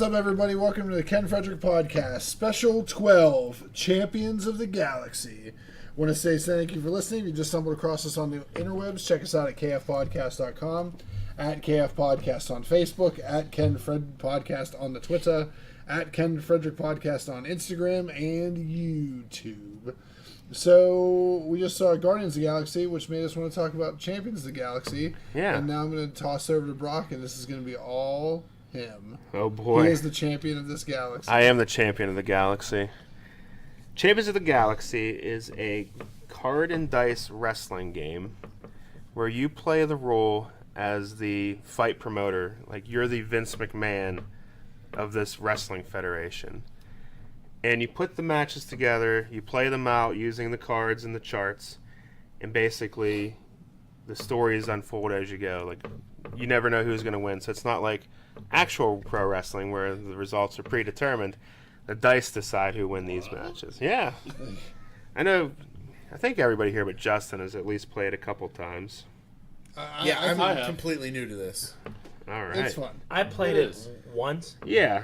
up, everybody? Welcome to the Ken Frederick Podcast, Special 12, Champions of the Galaxy. Want to say thank you for listening. If you just stumbled across us on the interwebs, check us out at kfpodcast.com, at kfpodcast on Facebook, at Ken Fred Podcast on the Twitter, at Ken Frederick Podcast on Instagram and YouTube. So, we just saw Guardians of the Galaxy, which made us want to talk about Champions of the Galaxy. Yeah. And now I'm going to toss over to Broc, and this is going to be all him. Oh, boy. He is the champion of this galaxy. I am the champion of the galaxy. Champions of the Galaxy is a card and dice wrestling game where you play the role as the fight promoter. Like, you're the Vince McMahon of this wrestling federation. And you put the matches together, you play them out using the cards and the charts, and basically the stories unfold as you go. Like, you never know who's going to win. So it's not like actual pro wrestling where the results are predetermined. The dice decide who win these matches. Yeah. I know, I think everybody here but Justin has at least played a couple times. I'm completely new to this. All right. It's fun. I played it once. Yeah,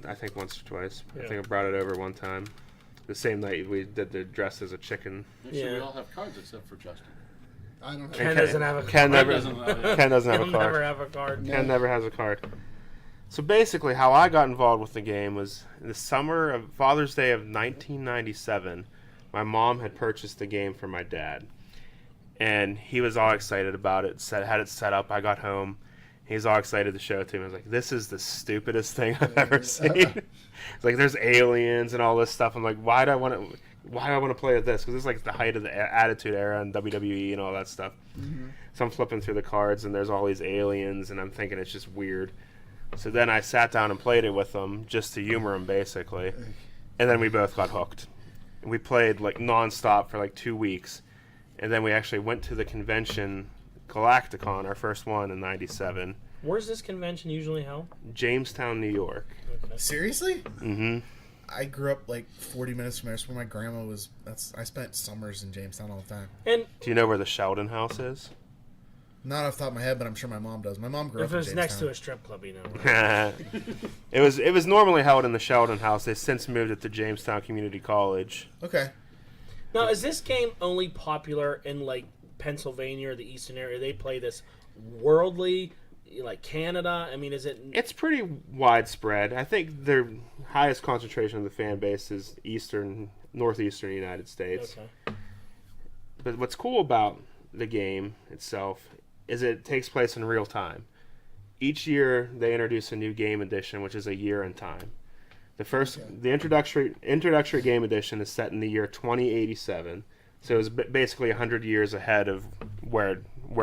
I think once or twice. Yeah. I think I brought it over one time. The same night we did the dress as a chicken. Actually, we all have cards except for Justin. I don't have Ken doesn't have a card. Ken never doesn't have a- Ken doesn't have a He'll card. never have a card. Ken never has a card. So basically, how I got involved with the game was in the summer of Father's Day of 1997. My mom had purchased the game for my dad, and he was all excited about it. Had it set up. I got home. He's all excited to show it to me. I was like, "This is the stupidest thing I've ever seen." It's like there's aliens and all this stuff. I'm like, why do I want to play with this? Because it's like the height of the Attitude Era and WWE and all that stuff. Mm-hmm. So I'm flipping through the cards and there's all these aliens and I'm thinking it's just weird. So then I sat down and played it with them just to humor them basically, and then we both got hooked. And we played like nonstop for like 2 weeks, and then we actually went to the convention, Galacticon, our first one in '97. Where's this convention usually held? Jamestown, New York. Okay. Seriously? Mm-hmm. I grew up like 40 minutes from there. That's where my grandma was. I spent summers in Jamestown all the time. And Do you know where the Sheldon House is? Not off the top of my head, but I'm sure my mom does. My mom grew if up it in was Jamestown. next to a strip club, you know. It was normally held in the Sheldon House. They've since moved it to Jamestown Community College. Okay. Now, is this game only popular in like Pennsylvania or the Eastern area? They play this worldly, like Canada. I mean, is it? It's pretty widespread. I think their highest concentration of the fan base is northeastern United States. Okay. But what's cool about the game itself is it takes place in real time. Each year they introduce a new game edition, which is a year in time. The introductory game edition is set in the year 2087, so it was basically 100 years ahead of where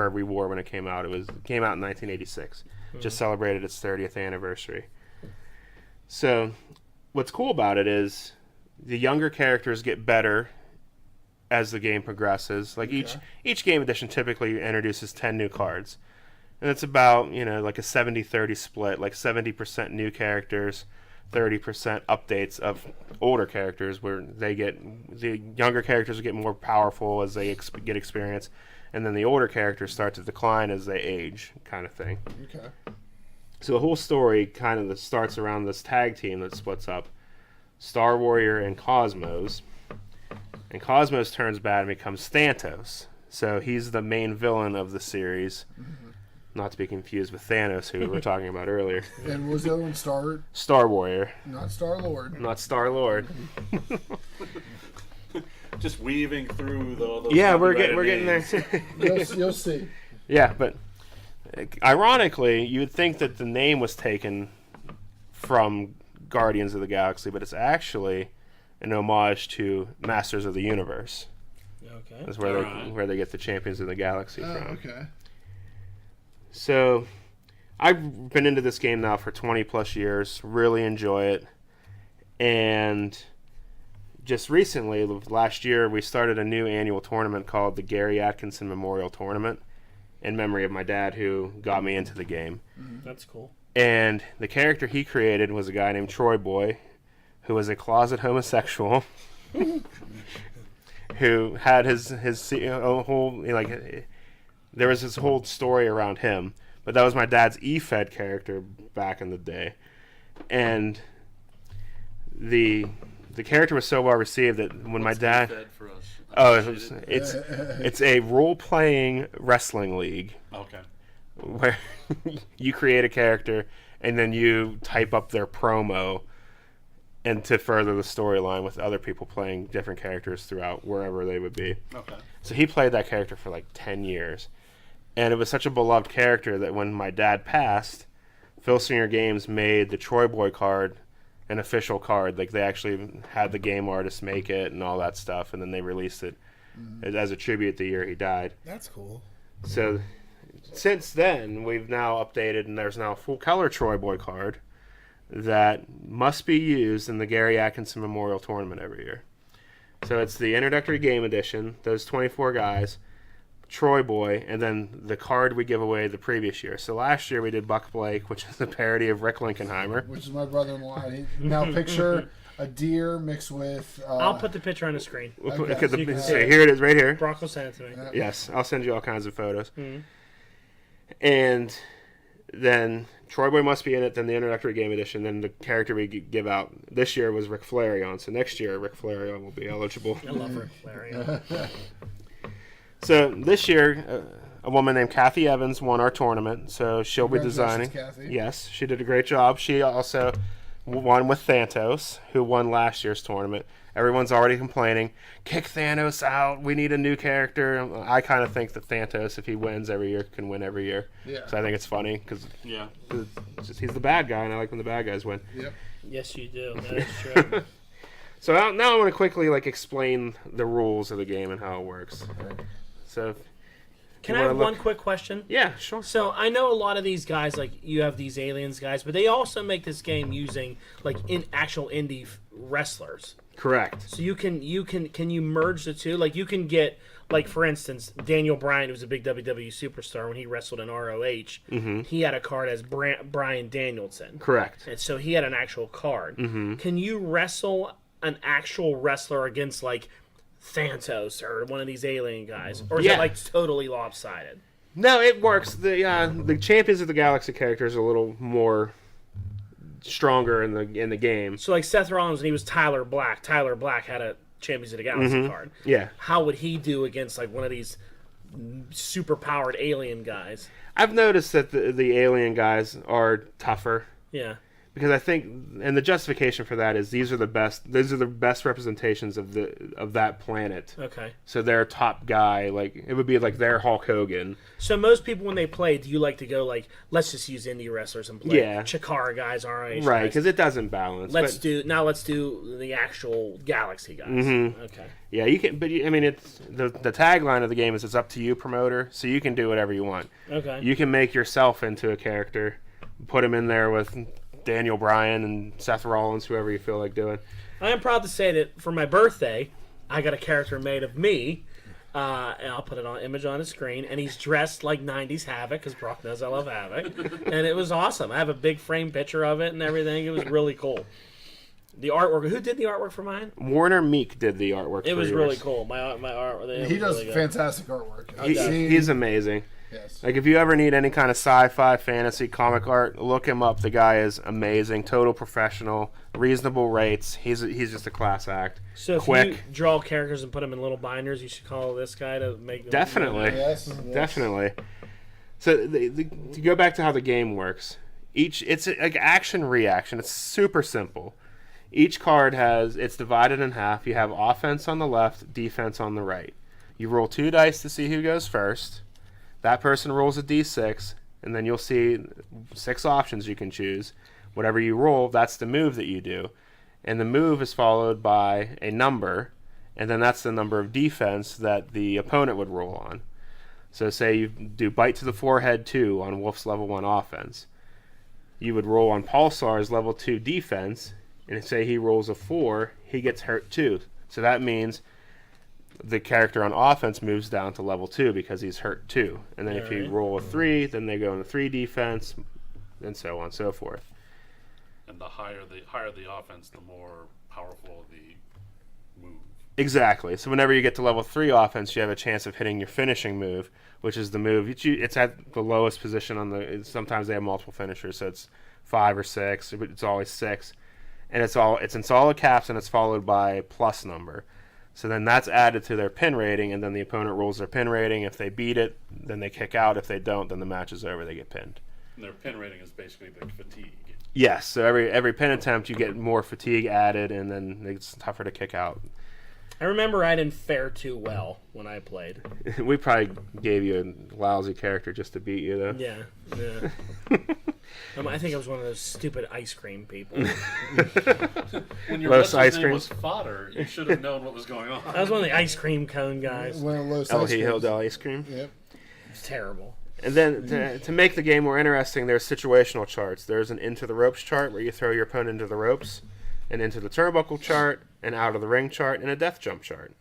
we were when it came out. It came out in 1986. Just celebrated its 30th anniversary. So what's cool about it is the younger characters get better as the game progresses. Like each game edition typically introduces 10 new cards. And it's about, like a 70-30 split, like 70% new characters, 30% updates of older characters, where the younger characters get more powerful as they get experience, and then the older characters start to decline as they age, kind of thing. Okay. So the whole story kind of starts around this tag team that splits up, Star Warrior and Cosmos. And Cosmos turns bad and becomes Thanos. So he's the main villain of the series. Mm-hmm. Not to be confused with Thanos, who we were talking about earlier. And was the other one Star Warrior. Not Star-Lord. Not Star-Lord. Just weaving through those. Yeah, we're getting there. You'll see. Yeah, but ironically, you would think that the name was taken from Guardians of the Galaxy, but it's actually an homage to Masters of the Universe. Okay. That's where they get the Champions of the Galaxy from. Okay. So, I've been into this game now for 20 plus years, really enjoy it, and just recently, last year, we started a new annual tournament called the Gary Atkinson Memorial Tournament, in memory of my dad who got me into the game. That's cool. And the character he created was a guy named Troy Boy, who was a closet homosexual, who had his whole, there was this whole story around him, but that was my dad's E-Fed character back in the day. and the character was so well received that when my dad, Fed for us. oh, it's a role playing wrestling league Okay. where you create a character and then you type up their promo and to further the storyline with other people playing different characters throughout wherever they would be. Okay. So he played that character for like 10 years. And it was such a beloved character that when my dad passed, Filsinger Games made the Troy Boy card an official card. Like they actually had the game artist make it and all that stuff, and then they released it as a tribute the year he died. That's cool. So since then, we've now updated, and there's now a full color Troy Boy card that must be used in the Gary Atkinson Memorial Tournament every year. So it's the introductory game edition, those 24 guys, Troy Boy, and then the card we give away the previous year. So last year we did Buck Blake, which is a parody of Rick Lincolnheimer. Which is my brother-in-law. Now picture a deer mixed with... I'll put the picture on the screen. Okay. So you can So see it. here it is right here. Brock will send it to me. Yes, I'll send you all kinds of photos. Mhm. And then Troy Boy must be in it, then the introductory game edition, then the character we give out this year was Rick Flareon. So next year, Rick Flareon will be eligible. I love her, Larry. So this year, a woman named Kathy Evans won our tournament. So she'll be designing. Congratulations, Kathy. Yes, she did a great job. She also won with Thanos, who won last year's tournament. Everyone's already complaining, kick Thanos out. We need a new character. I kind of think that Thanos, if he wins every year, can win every year. Yeah. So I think it's funny because Yeah. he's the bad guy, and I like when the bad guys win. Yep. Yes, you do. That is true. So now I want to quickly explain the rules of the game and how it works. So, Can You I have wanna one look- quick question? yeah, sure. So I know a lot of these guys, like you have these aliens guys, but they also make this game using like in actual indie wrestlers. Correct. So can you merge the two? Like you can get like for instance Daniel Bryan, who was a big WWE superstar when he wrestled in ROH. He had a card as Bryan Danielson, Correct. and so he had an actual card. Can you wrestle an actual wrestler against like Thanos or one of these alien guys, or is Yeah. it like totally lopsided? No, it works. The Champions of the Galaxy characters are a little more stronger in the game. So like Seth Rollins when he was Tyler Black had a Champions of the Galaxy card. Yeah. How would he do against like one of these super powered alien guys? I've noticed that the alien guys are tougher Yeah. because I think, and the justification for that is these are the best representations of that planet. Okay. So their top guy, like it would be like their Hulk Hogan. So most people when they play, do you like to go like, let's just use indie wrestlers and play Yeah. Chikara guys, ROH Right, guys. because it doesn't balance. Let's but, do the actual Galaxy guys. Okay. yeah, you can. But I mean, it's the tagline of the game is it's up to you, promoter. So you can do whatever you want. Okay. You can make yourself into a character, put him in there with Daniel Bryan and Seth Rollins, whoever you feel like doing. I am proud to say that for my birthday, I got a character made of me. And I'll put it on image on the screen, and he's dressed like '90s Havoc because Brock knows I love Havoc, and it was awesome. I have a big frame picture of it and everything. It was really cool. The artwork. Who did the artwork for mine? Warner Meek did the artwork. It for was yours. really cool. My art. He does fantastic artwork. He's amazing. Yes. Like if you ever need any kind of sci-fi, fantasy, comic art, look him up. The guy is amazing, total professional, reasonable rates. He's just a class act. So if Quick. you draw characters and put them in little binders, you should call this guy to make them. Definitely. Yes. Definitely. So to go back to how the game works, it's like action reaction. It's super simple. Each card it's divided in half. You have offense on the left, defense on the right. You roll 2 dice to see who goes first. That person rolls a d6, and then you'll see 6 options you can choose. Whatever you roll, that's the move that you do. And the move is followed by a number, and then that's the number of defense that the opponent would roll on. So say you do Bite to the Forehead 2 on Wolf's level 1 offense. You would roll on Pulsar's level 2 defense, and say he rolls a 4, he gets hurt 2. So that means the character on offense moves down to level 2 because he's hurt 2. And then if you Alright. roll a 3, then they go into 3 defense, and so on and so forth. And the higher the offense, the more powerful the move. Exactly. So whenever you get to level 3 offense, you have a chance of hitting your finishing move, which is the move. It's at the lowest position on the... Sometimes they have multiple finishers, so it's 5 or 6. It's always 6, and it's in solid caps, and it's followed by a plus number. So then that's added to their pin rating, and then the opponent rolls their pin rating. If they beat it, then they kick out. If they don't, then the match is over. They get pinned. And their pin rating is basically like fatigue. Yes. So every pin attempt, you get more fatigue added, and then it's tougher to kick out. I remember I didn't fare too well when I played. We probably gave you a lousy character just to beat you, though. Yeah. I think I was one of those stupid ice cream people. When your Los wrestler's ice name cream. was Fodder, you should have known what was going on. I was one of the ice cream cone guys. One of Los El Ice Creams. Hill Ice Cream. Yep. It's terrible. And then to make the game more interesting, there's situational charts. There's an into the ropes chart where you throw your opponent into the ropes, an into the turnbuckle chart, an out of the ring chart, and a death jump chart,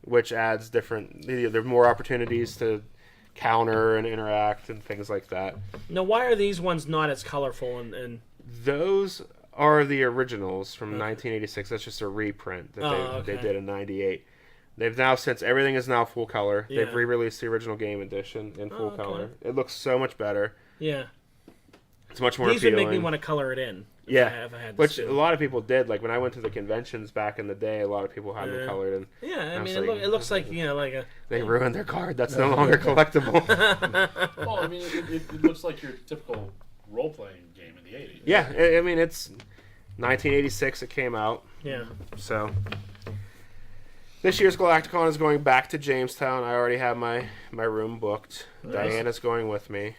which adds different. There are more opportunities to counter and interact and things like that. Now, why are these ones not as colorful and Those are the originals from 1986. That's just a reprint that they did in '98. They've now, since everything is now full color, Yeah. they've re-released the original game edition in full okay. color. It looks so much better. yeah? It's much more These would appealing. make me want to color it in. Yeah, if I had to which sue. a lot of people did. Like when I went to the conventions back in the day, a lot of people had them Yeah. colored, and Yeah, I was mean, like- it looks like like a. they ruined their card. That's no longer collectible. Well, I mean, it looks like your typical role-playing game in the 80s. Yeah, I mean it's 1986. It came out, Yeah. so this year's Galacticon is going back to Jamestown. I already have my room booked. Diana's going with me.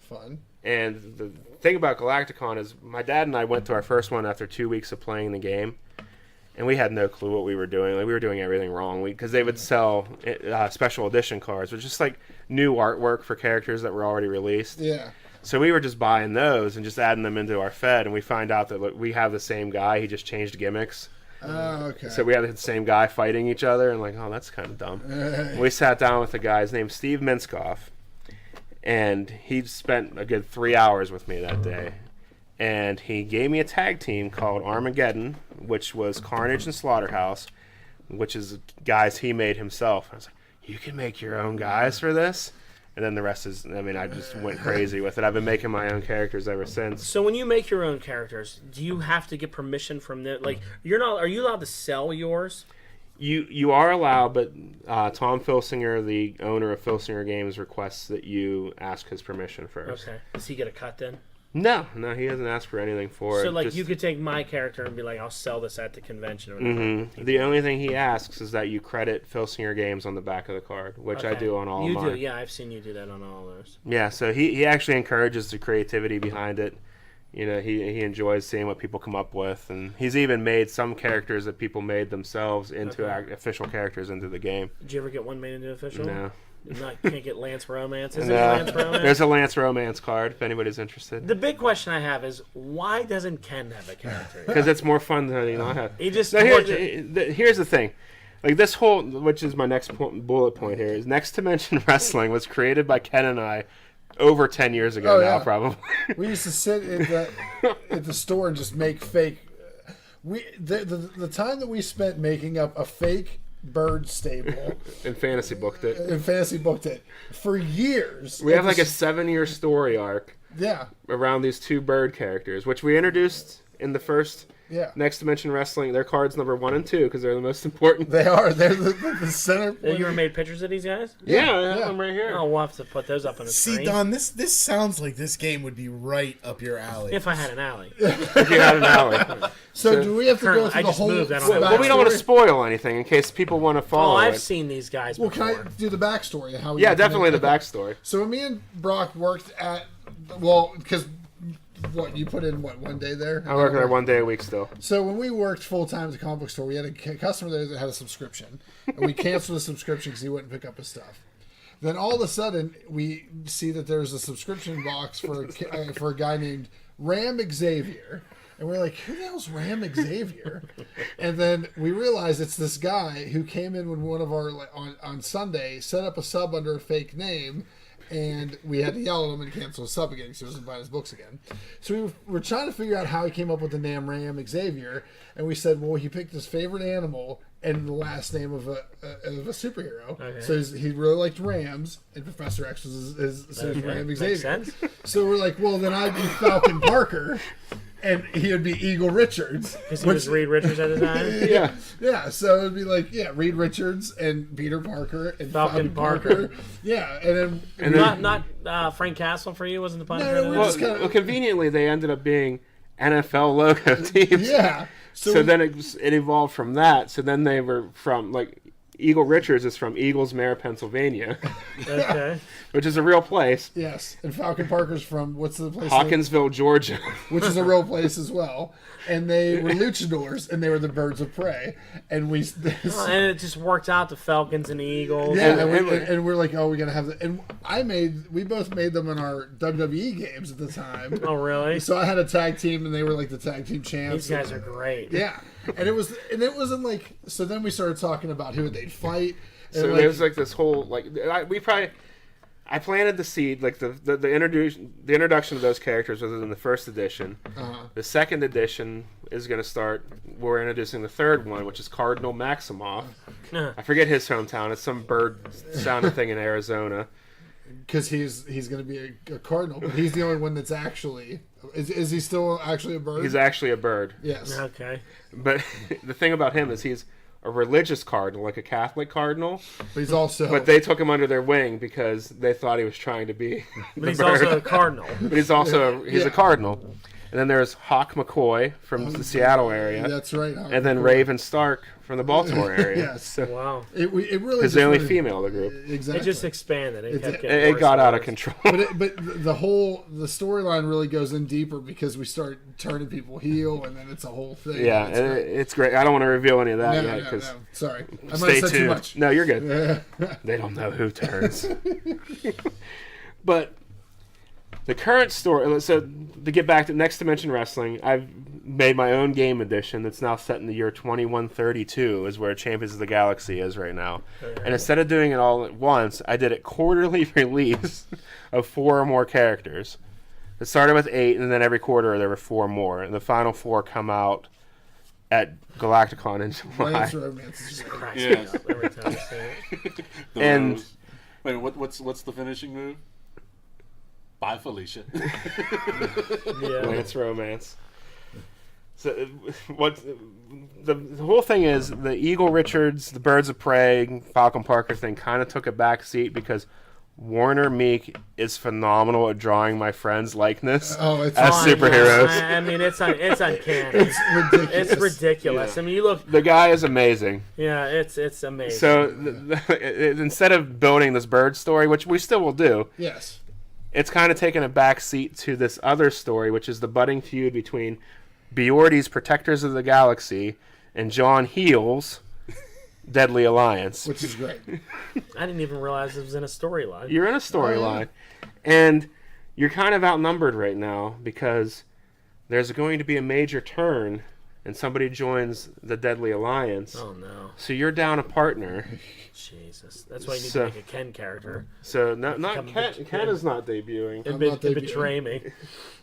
Fun. And the thing about Galacticon is my dad and I went to our first one after 2 weeks of playing the game, and we had no clue what we were doing. Like we were doing everything wrong because they would sell special edition cards, which is just like new artwork for characters that were already released. Yeah. So we were just buying those and just adding them into our Fed, and we find out that look, we have the same guy. He just changed gimmicks. Oh, okay. So we have the same guy fighting each other, and like, oh, that's kind of dumb. We sat down with a guy. His name's Steve Minskoff. And he spent a good 3 hours with me that day. And he gave me a tag team called Armageddon, which was Carnage and Slaughterhouse, which is guys he made himself. I was like, you can make your own guys for this? And then the rest is, I mean, I just went crazy with it. I've been making my own characters ever since. So when you make your own characters, do you have to get permission from them? Like, you're not. Are you allowed to sell yours? You are allowed, but Tom Filsinger, the owner of Filsinger Games, requests that you ask his permission first. Okay. Does he get a cut then? No, he hasn't asked for anything for it. So like Just- you could take my character and be like, I'll sell this at the convention or whatever. The only thing he asks is that you credit Filsinger Games on the back of the card, which I Okay. do on all You of mine. do, yeah. I've seen you do that on all those. Yeah, so he actually encourages the creativity behind it. You know, he enjoys seeing what people come up with, and he's even made some characters that people made themselves into official characters into the game. Did you ever get one made into official? No. Can't get Lance Romance. Is there a Lance Romance? There's a Lance Romance card if anybody's interested. The big question I have is why doesn't Ken have a character? Because it's more fun than not have. He just Now, tortured- here's the thing. Like this whole, which is my next bullet point here, is Next Dimension Wrestling was created by Ken and I over 10 years ago Oh, now, yeah. probably. We used to sit at the store and just make fake. The time that we spent making up a fake bird stable And Fantasy booked it. and fantasy booked it for years. We have like a 7-year story arc yeah. around these two bird characters, which we introduced in the first Yeah. Next Dimension Wrestling. Their cards number 1 and 2 because they're the most important. They are. They're the center. You ever made pictures of these guys? Yeah, I have yeah. them right here. Oh, we'll have to put those up on the See, screen. Don, this sounds like this game would be right up your alley. If I had an alley. If you had an alley. So do we have to go Currently, through I the just whole? moved. I don't have Well, we don't want to backstory? spoil anything in case people want to Oh, follow I've it. seen these guys Well, before. can I do the backstory? How we Yeah, came to definitely the make- backstory. So when me and Brock worked at, well, because what you put in one day there? I work there 1 day a week still. So when we worked full time at the comic book store, we had a customer there that had a subscription, and we canceled the subscription because he wouldn't pick up his stuff. Then all of a sudden, we see that there's a subscription box for a guy named Ram Xavier, and we're like, "Who the hell's Ram Xavier?" And then we realize it's this guy who came in when one of our on Sunday set up a sub under a fake name. And we had to yell at him and cancel his sub again because he wasn't buying his books again. So we were trying to figure out how he came up with the name Ram Xavier. And we said, well, he picked his favorite animal and the last name of a superhero. Okay. So he really liked Rams, and Professor X was his Ram Makes Xavier. sense. So we're like, well, then I'd be Falcon Parker, and he would be Eagle Richards. Because he was Reed Richards at the time. Yeah. Yeah, so it'd be like, Reed Richards and Peter Parker and Falcon Parker. Yeah, and then Not Frank Castle for you, wasn't the Punisher? No, we're Well, just kinda- well, conveniently, they ended up being NFL logo teams. yeah. So then it evolved from that. So then they were from, like, Eagle Richards is from Eaglesmere, Pennsylvania, Okay. which is a real place. Yes, and Falcon Parker's from what's the place? Hawkinsville, Georgia. Which is a real place as well. And they were luchadors, and they were the birds of prey. And we, Well, and it just worked out, the Falcons and the Eagles. yeah, and- and we're like, oh, we're gonna have the. And we both made them in our WWE games at the time. Oh, really? So I had a tag team, and they were like the tag team champs. These guys are great. Yeah, and it wasn't like. So then we started talking about who they'd fight. And So there's like this whole I planted the seed, like the introduction of those characters was in the first edition. Uh-huh. The second edition is going to start. We're introducing the third one, which is Cardinal Maximoff. I forget his hometown. It's some bird sounding thing in Arizona. Because he's going to be a cardinal, but he's the only one that's actually. Is he still actually a bird? He's actually a bird. Yes. Okay. But the thing about him is he's a religious cardinal, like a Catholic cardinal. But he's also. But they took him under their wing because they thought he was trying to be But he's also a cardinal. But he's also Yeah. a cardinal. And then there's Hawk McCoy from the Seattle area. That's right. And then Raven Stark from the Baltimore area. Yes. So Wow. It really. he's just the only really- female of the group. Exactly. It just expanded. It kept getting It worse got and out of worse. control. But the storyline really goes in deeper because we start turning people heel, and then it's a whole thing. Yeah, It's great. it's great. I don't want to reveal any of that No, yet because no. Sorry, I might stay have said too tuned. much. No, you're good. They don't know who turns. But the current story. So to get back to Next Dimension Wrestling, I've made my own game edition that's now set in the year 2132, is where Champions of the Galaxy is right now. And instead of doing it all at once, I did it quarterly release of 4 or more characters. It started with 8, and then every quarter there were 4 more, and the final 4 come out at Galacticon in July. Lance Romance is great. Cracks Yes. me up every time I say it. The And- rose. Wait, what's the finishing move? Bye, Felicia. Yeah. Lance Romance. So what the whole thing is, the Eagle Richards, the Birds of Prey, Falcon Parker thing kind of took a back seat because Warner Meek is phenomenal at drawing my friends' likeness Oh, it's as Oh, I know. superheroes. I mean, it's uncanny. It's ridiculous. It's ridiculous. I mean, you look. The guy is amazing. Yeah, it's amazing. So instead of building this bird story, which we still will do, Yes. it's kind of taken a back seat to this other story, which is the budding feud between Bjordy's Protectors of the Galaxy and John Heel's Deadly Alliance. Which is great. I didn't even realize it was in a storyline. You're in a storyline, and you're kind of outnumbered right now because there's going to be a major turn and somebody joins the Deadly Alliance. Oh no, So you're down a partner. Jesus! That's why you need So- to make a Ken character. So not Become Ken, the- Ken is not debuting. It, I'm not debuting. betray me.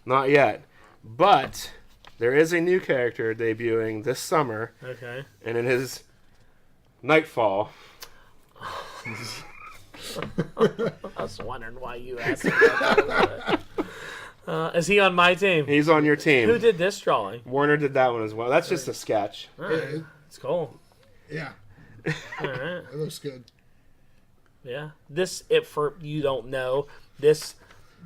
Not yet. But there is a new character debuting this summer, Okay. and it is Nightfall. I was wondering why you asked me that. Is he on my team? He's on your team. Who did this drawing? Warner did that one as well. That's just a sketch. All right. It's cool. Yeah. All right. It looks good. Yeah. This, if for you don't know, this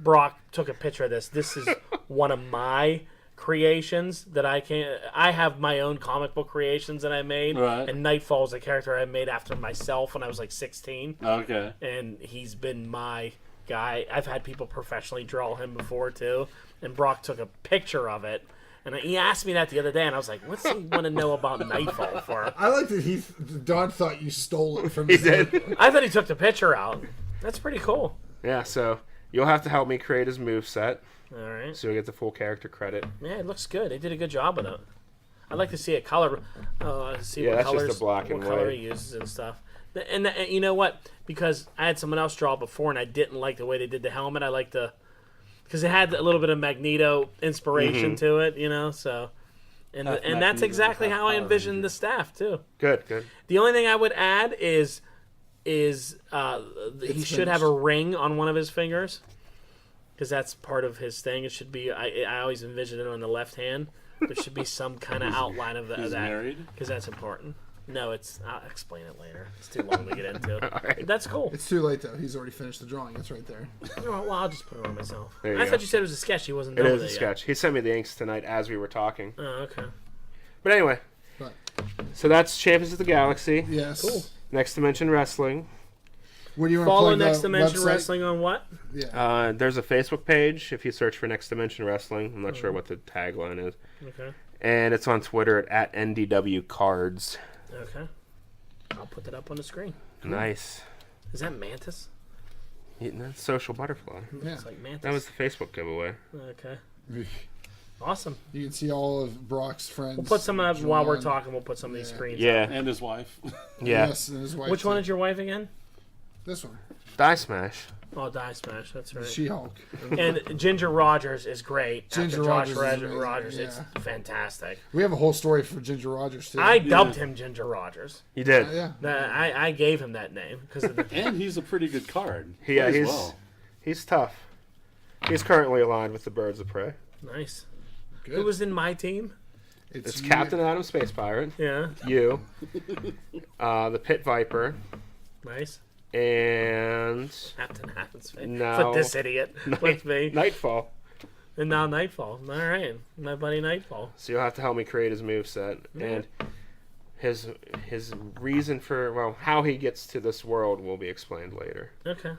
Broc took a picture of this. This is one of my creations that I have my own comic book creations that I made. Right. And Nightfall is a character I made after myself when I was like 16. Okay. And he's been my guy. I've had people professionally draw him before too. And Broc took a picture of it. And he asked me that the other day, and I was like, "What's he want to know about Nightfall for?" I like that Don thought you stole it from He his did. I thought he took the picture out. That's pretty cool. Yeah, so you'll have to help me create his moveset All right. so you'll get the full character credit. Yeah, it looks good. They did a good job with it. I'd like to see it color. See Yeah, what that's just colors, the black what and color white. he uses and stuff. And you know what? Because I had someone else draw it before, and I didn't like the way they did the helmet. I like because it had a little bit of Magneto inspiration to it, you know. So, and Half that's Magneto, exactly half how I Power envisioned Ranger. the staff too. Good. The only thing I would add is he should have a finished. ring on one of his fingers, because that's part of his thing. It should be. I always envision it on the left hand. There should be some kind of outline of He's that, married. because that's important. No, I'll explain it later. It's too long to get into. All right. That's cool. It's too late though. He's already finished the drawing. It's right there. Well, I'll just put it on myself. There you I go. thought you said it was a sketch. He wasn't It done is with a it sketch. He sent me the inks tonight as we were talking. Yet. Oh, okay. But anyway, But so that's Champions of the Galaxy. yes, Cool. Next Dimension Wrestling. What do you want to Follow plug Next the Dimension website? Wrestling on what? Yeah. There's a Facebook page if you search for Next Dimension Wrestling. I'm not sure what the tagline is. Okay. And it's on Twitter at NDW Cards. Okay. I'll put that up on the screen. Nice. Is that Mantis? That's Social Butterfly. Yeah. It's like Mantis. That was the Facebook giveaway. Okay. Awesome. You can see all of Brock's friends. We'll put some while we're John. talking. We'll put some of these screens. Yeah. And his wife. Yeah. Yes, and his wife. Which one too. is your wife again? This one? Die Smash. Oh, Die Smash. That's right. She-Hulk. And Ginger Rogers is great. Ginger After Rogers Josh is amazing, Rogers. yeah. It's fantastic. We have a whole story for Ginger Rogers too. I dubbed him Ginger Rogers. You did. Yeah. I gave him that name because of the. And he's a pretty good card. Yeah, Plays he's well. he's tough. He's currently aligned with the Birds of Prey. Nice. Good. Who was in my team? It's you- Captain Adam Space Pirate, Yeah. you, the Pit Viper, Nice. and Captain Adam's face. No. But this idiot with me. Nightfall. And now Nightfall. All right. My buddy Nightfall. So you'll have to help me create his moveset. And his reason for, how he gets to this world will be explained later. Okay.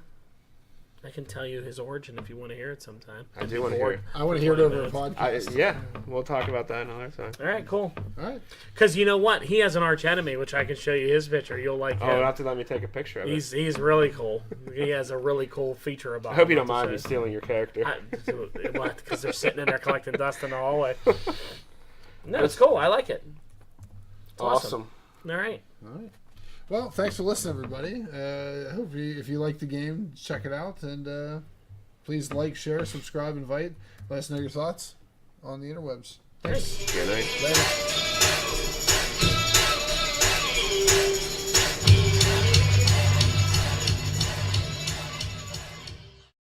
I can tell you his origin if you want to hear it sometime. I do want to hear it. I want to hear it over a podcast. Yeah, we'll talk about that another time. All right, cool. All right. Because you know what? He has an arch enemy, which I can show you his picture. You'll like Oh, him. you'll have to let me take a picture of it. He's really cool. He has a really cool feature about I hope you him. don't mind me stealing your character. What? Because they're sitting in there collecting dust in the hallway. No, it's cool. I like it. It's awesome. All right. All right. Well, thanks for listening, everybody. I hope if you like the game, check it out, and please like, share, subscribe, invite. Let us know your thoughts on the interwebs. Thanks. Good night. Later.